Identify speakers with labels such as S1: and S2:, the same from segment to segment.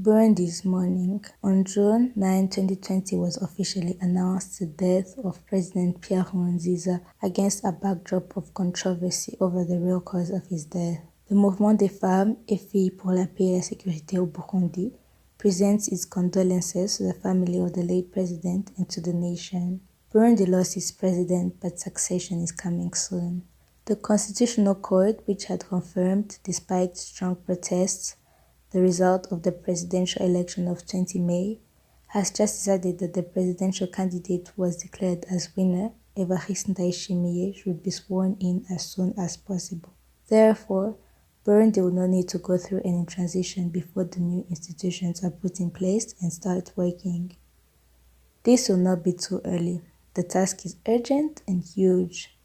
S1: Burundi's morning. On June 9, 2020 was officially announced the death of President Pierre Nkurunziza against a backdrop of controversy over the real cause of his death. The Mouvement des Femmes et Filles pour la Paix et la Sécurité au Burundi presents its condolences to the family of the late president and to the nation. Burundi lost its president, but succession is coming soon. The Constitutional Court, which had confirmed, despite strong protests, the result of the presidential election of 20 May, has just decided that the presidential candidate who was declared as winner, Evariste Ndayishimiye, should be sworn in as soon as possible. Therefore, Burundi will not need to go through any transition before the new institutions are put in place and start working. This will not be too early. The task is urgent and huge.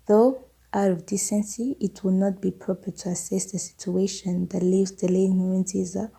S1: Though, out of decency, it will not be proper to assess the situation that leaves the late Nkurunziza.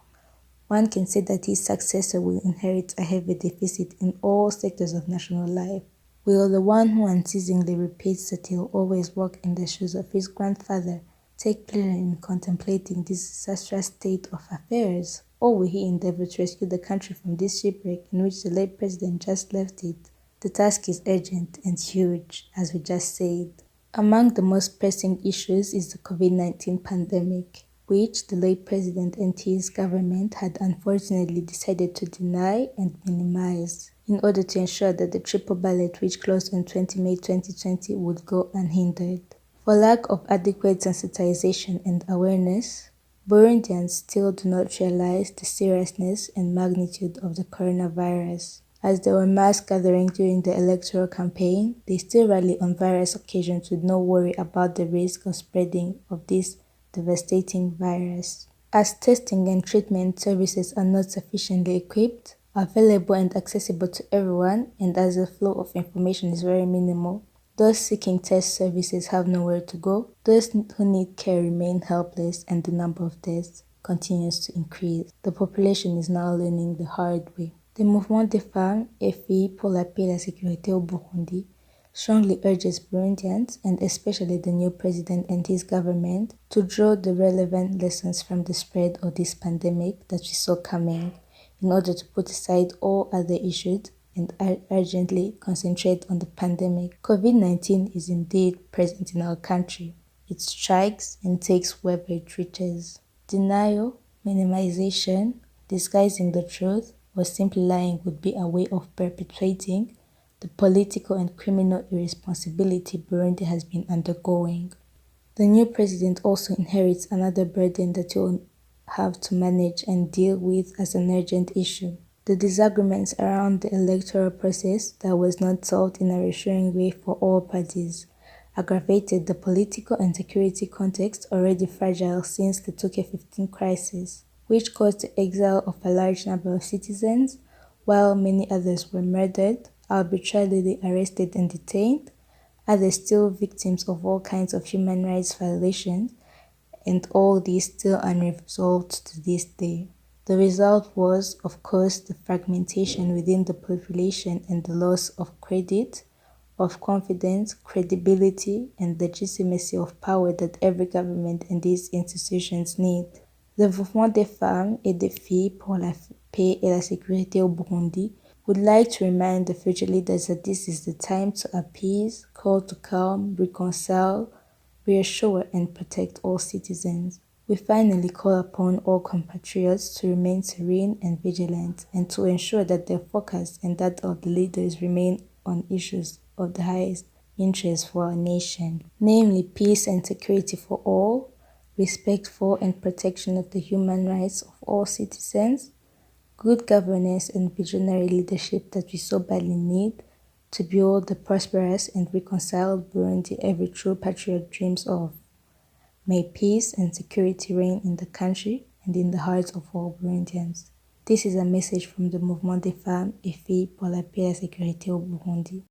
S1: One can say that his successor will inherit a heavy deficit in all sectors of national life. Will the one who unceasingly repeats that he'll always walk in the shoes of his grandfather take pleasure in contemplating this disastrous state of affairs? Or will he endeavor to rescue the country from this shipwreck in which the late president just left it? The task is urgent and huge, as we just said. Among the most pressing issues is the COVID-19 pandemic, which the late president and his government had unfortunately decided to deny and minimize in order to ensure that the triple ballot, which closed on 20 May 2020, would go unhindered. For lack of adequate sensitization and awareness, Burundians still do not realize the seriousness and magnitude of the coronavirus. As there were mass gatherings during the electoral campaign, they still rally on various occasions with no worry about the risk of spreading of this devastating virus. As testing and treatment services are not sufficiently equipped, available and accessible to everyone, and as the flow of information is very minimal, those seeking test services have nowhere to go, those who need care remain helpless, and the number of deaths continues to increase. The population is now learning the hard way. The Mouvement des Femmes et Filles pour la Paix et la Sécurité au Burundi strongly urges Burundians, and especially the new president and his government, to draw the relevant lessons from the spread of this pandemic that we saw coming, in order to put aside all other issues and urgently concentrate on the pandemic. COVID-19 is indeed present in our country. It strikes and takes wherever it reaches. Denial, minimization, disguising the truth, or simply lying would be a way of perpetuating the political and criminal irresponsibility Burundi has been undergoing. The new president also inherits another burden that he will have to manage and deal with as an urgent issue. The disagreements around the electoral process that was not solved in a reassuring way for all parties aggravated the political and security context already fragile since the 2015 crisis, which caused the exile of a large number of citizens, while many others were murdered, arbitrarily arrested and detained, others still victims of all kinds of human rights violations, and all these still unresolved to this day. The result was, of course, the fragmentation within the population and the loss of credit, of confidence, credibility, and legitimacy of power that every government and these institutions need. The Mouvement des Femmes et des Filles pour la Paix et la Sécurité au Burundi would like to remind the future leaders that this is the time to appease, call to calm, reconcile, reassure, and protect all citizens. We finally call upon all compatriots to remain serene and vigilant, and to ensure that their focus and that of the leaders remain on issues of the highest interest for our nation, namely peace and security for all, respect for and protection of the human rights of all citizens, good governance and visionary leadership that we so badly need to build the prosperous and reconciled Burundi every true patriot dreams of. May peace and security reign in the country and in the hearts of all Burundians. This is a message from the Mouvement des Femmes et Filles pour la Paix et la Sécurité au Burundi.